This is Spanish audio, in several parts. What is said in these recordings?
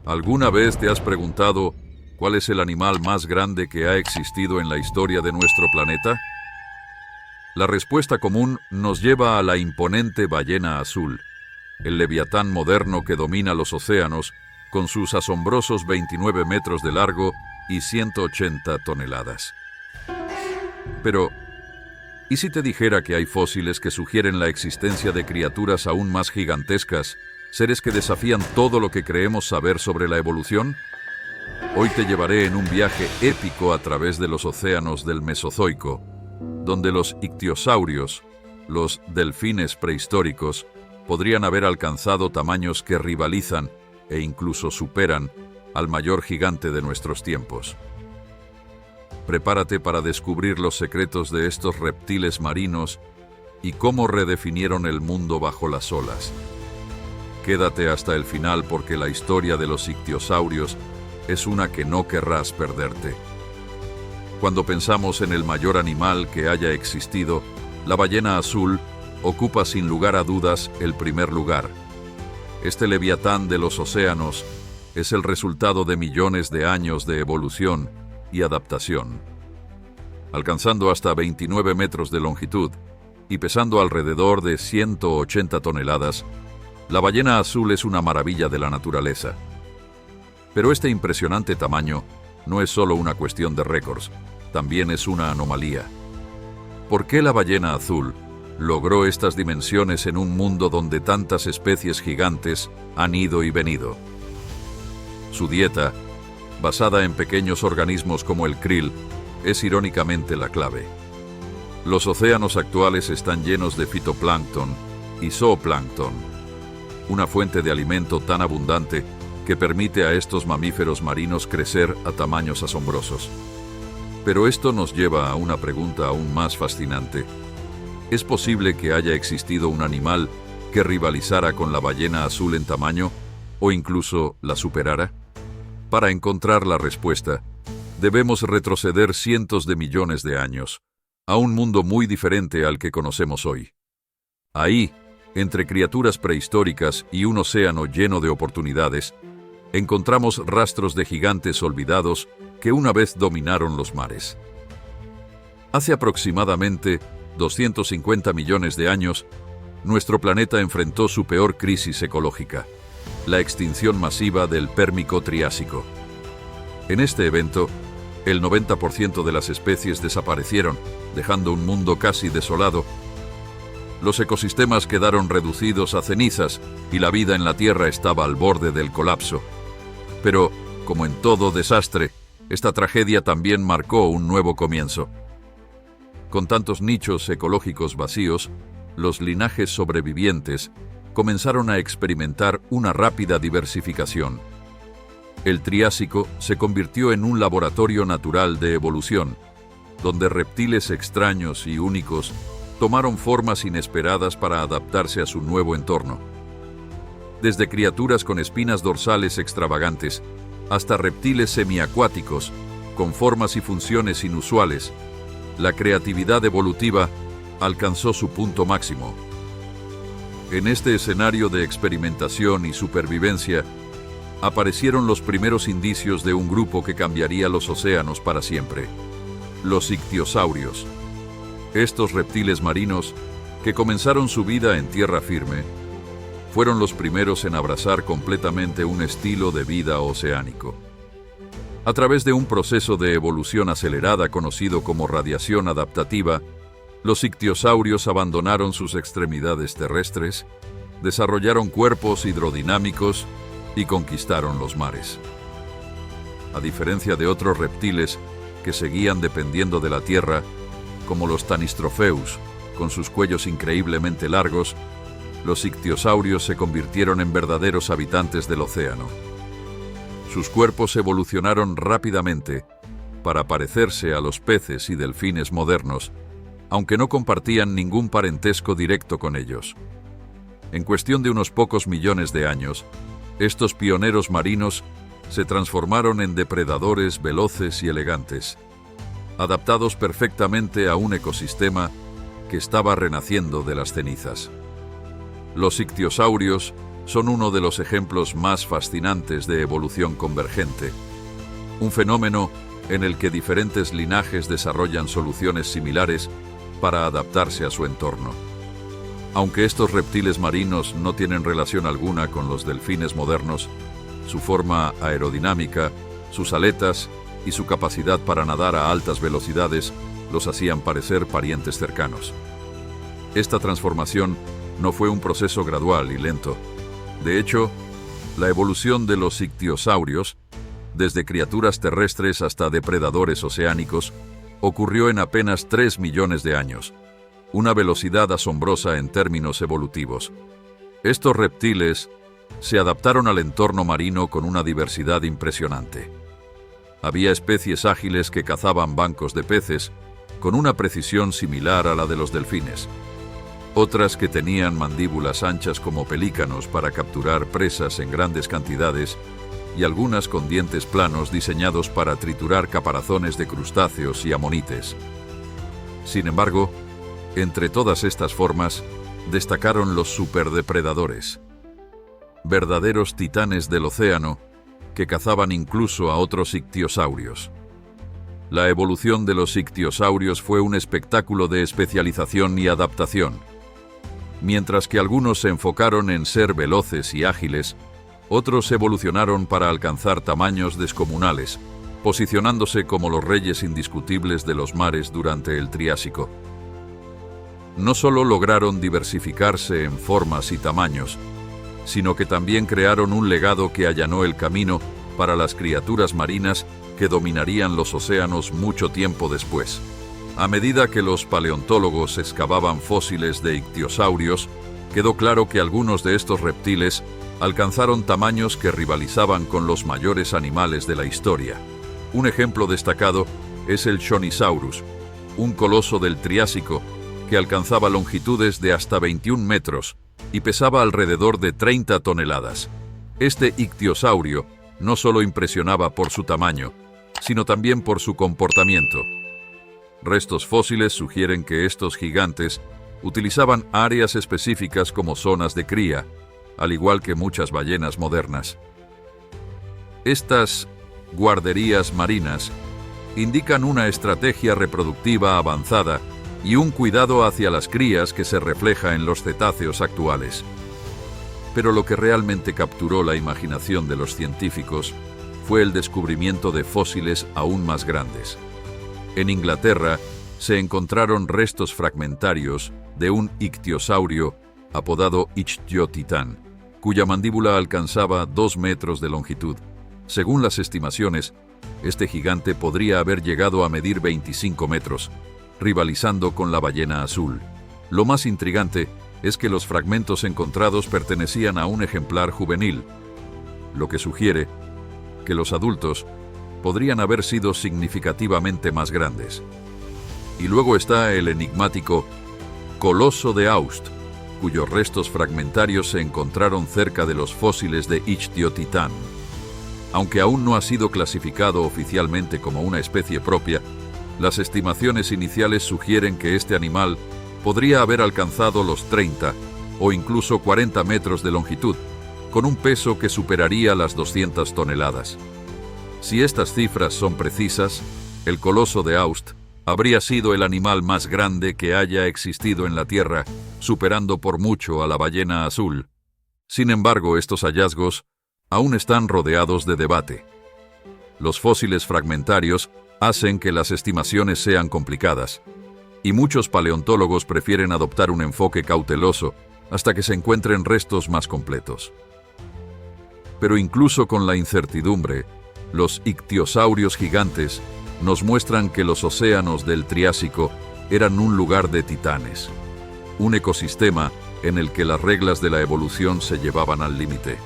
¿Alguna vez te has preguntado cuál es el animal más grande que ha existido en la historia de nuestro planeta? La respuesta común nos lleva a la imponente ballena azul, el leviatán moderno que domina los océanos con sus asombrosos 29 metros de largo y 180 toneladas. Pero, ¿y si te dijera que hay fósiles que sugieren la existencia de criaturas aún más gigantescas, seres que desafían todo lo que creemos saber sobre la evolución? Hoy te llevaré en un viaje épico a través de los océanos del Mesozoico, donde los ictiosaurios, los delfines prehistóricos, podrían haber alcanzado tamaños que rivalizan e incluso superan al mayor gigante de nuestros tiempos. Prepárate para descubrir los secretos de estos reptiles marinos y cómo redefinieron el mundo bajo las olas. Quédate hasta el final porque la historia de los ictiosaurios es una que no querrás perderte. Cuando pensamos en el mayor animal que haya existido, la ballena azul ocupa sin lugar a dudas el primer lugar. Este leviatán de los océanos es el resultado de millones de años de evolución y adaptación. Alcanzando hasta 29 metros de longitud y pesando alrededor de 180 toneladas, la ballena azul es una maravilla de la naturaleza. Pero este impresionante tamaño no es solo una cuestión de récords, también es una anomalía. ¿Por qué la ballena azul logró estas dimensiones en un mundo donde tantas especies gigantes han ido y venido? Su dieta, basada en pequeños organismos como el krill, es irónicamente la clave. Los océanos actuales están llenos de fitoplancton y zooplancton, una fuente de alimento tan abundante que permite a estos mamíferos marinos crecer a tamaños asombrosos. Pero esto nos lleva a una pregunta aún más fascinante. ¿Es posible que haya existido un animal que rivalizara con la ballena azul en tamaño o incluso la superara? Para encontrar la respuesta, debemos retroceder cientos de millones de años, a un mundo muy diferente al que conocemos hoy. Ahí, entre criaturas prehistóricas y un océano lleno de oportunidades, encontramos rastros de gigantes olvidados que una vez dominaron los mares. Hace aproximadamente 250 millones de años, nuestro planeta enfrentó su peor crisis ecológica, la extinción masiva del Pérmico Triásico. En este evento, el 90% de las especies desaparecieron, dejando un mundo casi desolado. Los ecosistemas quedaron reducidos a cenizas y la vida en la Tierra estaba al borde del colapso. Pero, como en todo desastre, esta tragedia también marcó un nuevo comienzo. Con tantos nichos ecológicos vacíos, los linajes sobrevivientes comenzaron a experimentar una rápida diversificación. El Triásico se convirtió en un laboratorio natural de evolución, donde reptiles extraños y únicos tomaron formas inesperadas para adaptarse a su nuevo entorno. Desde criaturas con espinas dorsales extravagantes hasta reptiles semiacuáticos con formas y funciones inusuales, la creatividad evolutiva alcanzó su punto máximo. En este escenario de experimentación y supervivencia, aparecieron los primeros indicios de un grupo que cambiaría los océanos para siempre: los ictiosaurios. Estos reptiles marinos, que comenzaron su vida en tierra firme, fueron los primeros en abrazar completamente un estilo de vida oceánico. A través de un proceso de evolución acelerada conocido como radiación adaptativa, los ictiosaurios abandonaron sus extremidades terrestres, desarrollaron cuerpos hidrodinámicos y conquistaron los mares. A diferencia de otros reptiles que seguían dependiendo de la tierra, como los Tanystropheus, con sus cuellos increíblemente largos, los ictiosaurios se convirtieron en verdaderos habitantes del océano. Sus cuerpos evolucionaron rápidamente para parecerse a los peces y delfines modernos, aunque no compartían ningún parentesco directo con ellos. En cuestión de unos pocos millones de años, estos pioneros marinos se transformaron en depredadores veloces y elegantes, adaptados perfectamente a un ecosistema que estaba renaciendo de las cenizas. Los ictiosaurios son uno de los ejemplos más fascinantes de evolución convergente, un fenómeno en el que diferentes linajes desarrollan soluciones similares para adaptarse a su entorno. Aunque estos reptiles marinos no tienen relación alguna con los delfines modernos, su forma aerodinámica, sus aletas y su capacidad para nadar a altas velocidades los hacían parecer parientes cercanos. Esta transformación no fue un proceso gradual y lento. De hecho, la evolución de los ictiosaurios, desde criaturas terrestres hasta depredadores oceánicos, ocurrió en apenas 3 millones de años, una velocidad asombrosa en términos evolutivos. Estos reptiles se adaptaron al entorno marino con una diversidad impresionante. Había especies ágiles que cazaban bancos de peces con una precisión similar a la de los delfines. Otras que tenían mandíbulas anchas como pelícanos para capturar presas en grandes cantidades y algunas con dientes planos diseñados para triturar caparazones de crustáceos y amonites. Sin embargo, entre todas estas formas, destacaron los superdepredadores, verdaderos titanes del océano que cazaban incluso a otros ictiosaurios. La evolución de los ictiosaurios fue un espectáculo de especialización y adaptación. Mientras que algunos se enfocaron en ser veloces y ágiles, otros evolucionaron para alcanzar tamaños descomunales, posicionándose como los reyes indiscutibles de los mares durante el Triásico. No solo lograron diversificarse en formas y tamaños, sino que también crearon un legado que allanó el camino para las criaturas marinas que dominarían los océanos mucho tiempo después. A medida que los paleontólogos excavaban fósiles de ictiosaurios, quedó claro que algunos de estos reptiles alcanzaron tamaños que rivalizaban con los mayores animales de la historia. Un ejemplo destacado es el Shonisaurus, un coloso del Triásico que alcanzaba longitudes de hasta 21 metros y pesaba alrededor de 30 toneladas. Este ictiosaurio no solo impresionaba por su tamaño, sino también por su comportamiento. Restos fósiles sugieren que estos gigantes utilizaban áreas específicas como zonas de cría, al igual que muchas ballenas modernas. Estas guarderías marinas indican una estrategia reproductiva avanzada y un cuidado hacia las crías que se refleja en los cetáceos actuales. Pero lo que realmente capturó la imaginación de los científicos fue el descubrimiento de fósiles aún más grandes. En Inglaterra se encontraron restos fragmentarios de un ictiosaurio apodado Ichthyotitán, cuya mandíbula alcanzaba 2 metros de longitud. Según las estimaciones, este gigante podría haber llegado a medir 25 metros, rivalizando con la ballena azul. Lo más intrigante es que los fragmentos encontrados pertenecían a un ejemplar juvenil, lo que sugiere que los adultos podrían haber sido significativamente más grandes. Y luego está el enigmático Coloso de Aust, cuyos restos fragmentarios se encontraron cerca de los fósiles de Ichthyotitán. Aunque aún no ha sido clasificado oficialmente como una especie propia, las estimaciones iniciales sugieren que este animal podría haber alcanzado los 30 o incluso 40 metros de longitud, con un peso que superaría las 200 toneladas. Si estas cifras son precisas, el coloso de Aust habría sido el animal más grande que haya existido en la Tierra, superando por mucho a la ballena azul. Sin embargo, estos hallazgos aún están rodeados de debate. Los fósiles fragmentarios hacen que las estimaciones sean complicadas, y muchos paleontólogos prefieren adoptar un enfoque cauteloso hasta que se encuentren restos más completos. Pero incluso con la incertidumbre, los ictiosaurios gigantes nos muestran que los océanos del Triásico eran un lugar de titanes, un ecosistema en el que las reglas de la evolución se llevaban al límite.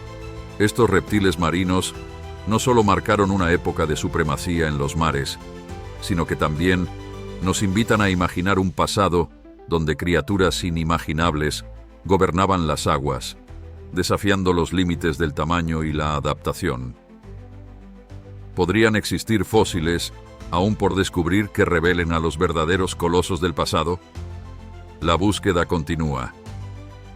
Estos reptiles marinos no solo marcaron una época de supremacía en los mares, sino que también nos invitan a imaginar un pasado donde criaturas inimaginables gobernaban las aguas, desafiando los límites del tamaño y la adaptación. ¿Podrían existir fósiles aún por descubrir que revelen a los verdaderos colosos del pasado? La búsqueda continúa,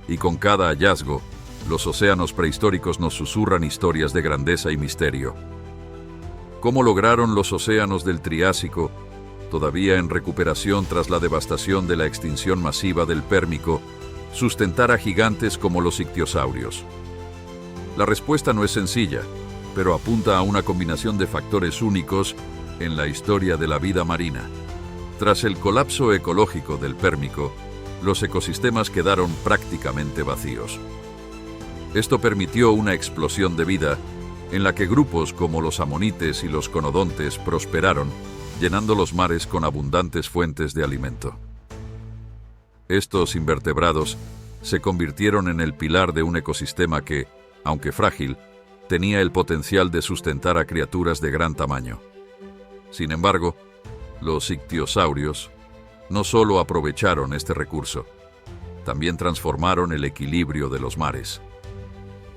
y con cada hallazgo los océanos prehistóricos nos susurran historias de grandeza y misterio. ¿Cómo lograron los océanos del Triásico, todavía en recuperación tras la devastación de la extinción masiva del Pérmico, sustentar a gigantes como los ictiosaurios? La respuesta no es sencilla, pero apunta a una combinación de factores únicos en la historia de la vida marina. Tras el colapso ecológico del Pérmico, los ecosistemas quedaron prácticamente vacíos. Esto permitió una explosión de vida en la que grupos como los amonites y los conodontes prosperaron, llenando los mares con abundantes fuentes de alimento. Estos invertebrados se convirtieron en el pilar de un ecosistema que, aunque frágil, tenía el potencial de sustentar a criaturas de gran tamaño. Sin embargo, los ictiosaurios no solo aprovecharon este recurso, también transformaron el equilibrio de los mares.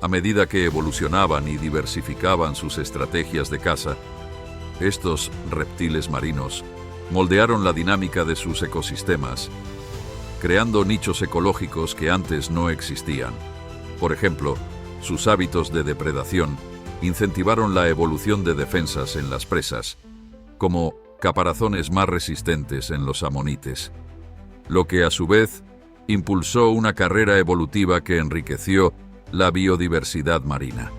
A medida que evolucionaban y diversificaban sus estrategias de caza, estos reptiles marinos moldearon la dinámica de sus ecosistemas, creando nichos ecológicos que antes no existían. Por ejemplo, sus hábitos de depredación incentivaron la evolución de defensas en las presas, como caparazones más resistentes en los amonites, lo que a su vez impulsó una carrera evolutiva que enriqueció la biodiversidad marina.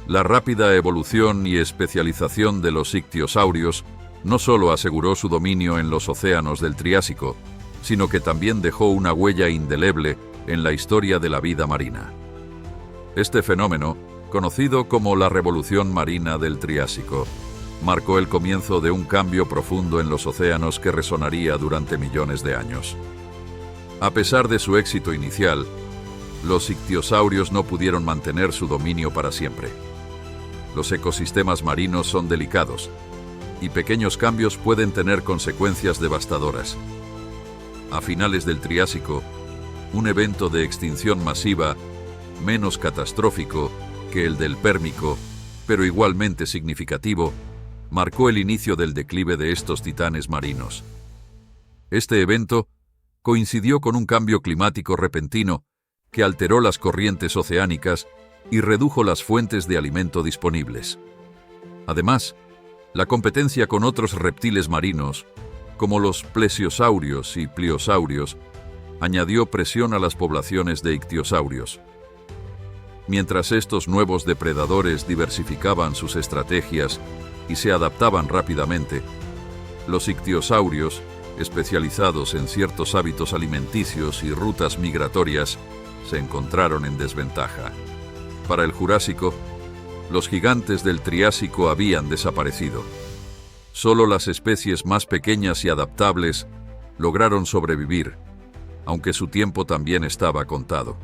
La rápida evolución y especialización de los ictiosaurios no solo aseguró su dominio en los océanos del Triásico, sino que también dejó una huella indeleble en la historia de la vida marina. Este fenómeno, conocido como la Revolución Marina del Triásico, marcó el comienzo de un cambio profundo en los océanos que resonaría durante millones de años. A pesar de su éxito inicial, los ictiosaurios no pudieron mantener su dominio para siempre. Los ecosistemas marinos son delicados, y pequeños cambios pueden tener consecuencias devastadoras. A finales del Triásico, un evento de extinción masiva, menos catastrófico que el del Pérmico, pero igualmente significativo, marcó el inicio del declive de estos titanes marinos. Este evento coincidió con un cambio climático repentino que alteró las corrientes oceánicas y redujo las fuentes de alimento disponibles. Además, la competencia con otros reptiles marinos, como los plesiosaurios y pliosaurios, añadió presión a las poblaciones de ictiosaurios. Mientras estos nuevos depredadores diversificaban sus estrategias y se adaptaban rápidamente, los ictiosaurios, especializados en ciertos hábitos alimenticios y rutas migratorias, se encontraron en desventaja. Para el Jurásico, los gigantes del Triásico habían desaparecido. Solo las especies más pequeñas y adaptables lograron sobrevivir, aunque su tiempo también estaba contado.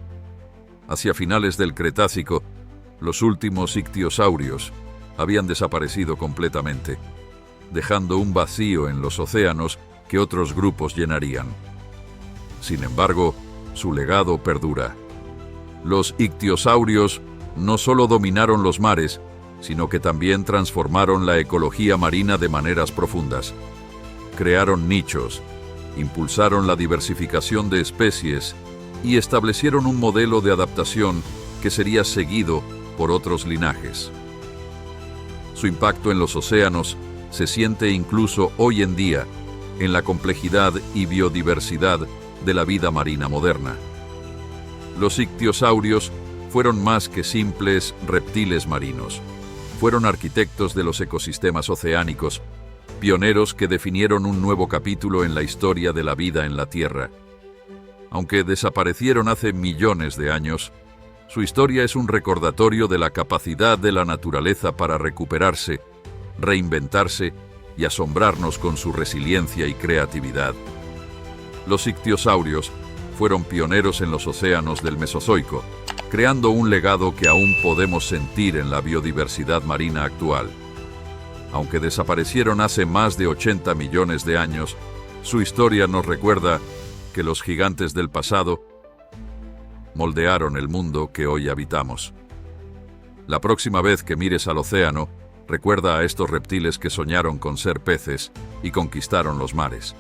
Hacia finales del Cretácico, los últimos ictiosaurios habían desaparecido completamente, dejando un vacío en los océanos que otros grupos llenarían. Sin embargo, su legado perdura. Los ictiosaurios no solo dominaron los mares, sino que también transformaron la ecología marina de maneras profundas. Crearon nichos, impulsaron la diversificación de especies y establecieron un modelo de adaptación que sería seguido por otros linajes. Su impacto en los océanos se siente incluso hoy en día en la complejidad y biodiversidad de la vida marina moderna. Los ictiosaurios fueron más que simples reptiles marinos. Fueron arquitectos de los ecosistemas oceánicos, pioneros que definieron un nuevo capítulo en la historia de la vida en la Tierra. Aunque desaparecieron hace millones de años, su historia es un recordatorio de la capacidad de la naturaleza para recuperarse, reinventarse y asombrarnos con su resiliencia y creatividad. Los ictiosaurios fueron pioneros en los océanos del Mesozoico, creando un legado que aún podemos sentir en la biodiversidad marina actual. Aunque desaparecieron hace más de 80 millones de años, su historia nos recuerda que los gigantes del pasado moldearon el mundo que hoy habitamos. La próxima vez que mires al océano, recuerda a estos reptiles que soñaron con ser peces y conquistaron los mares.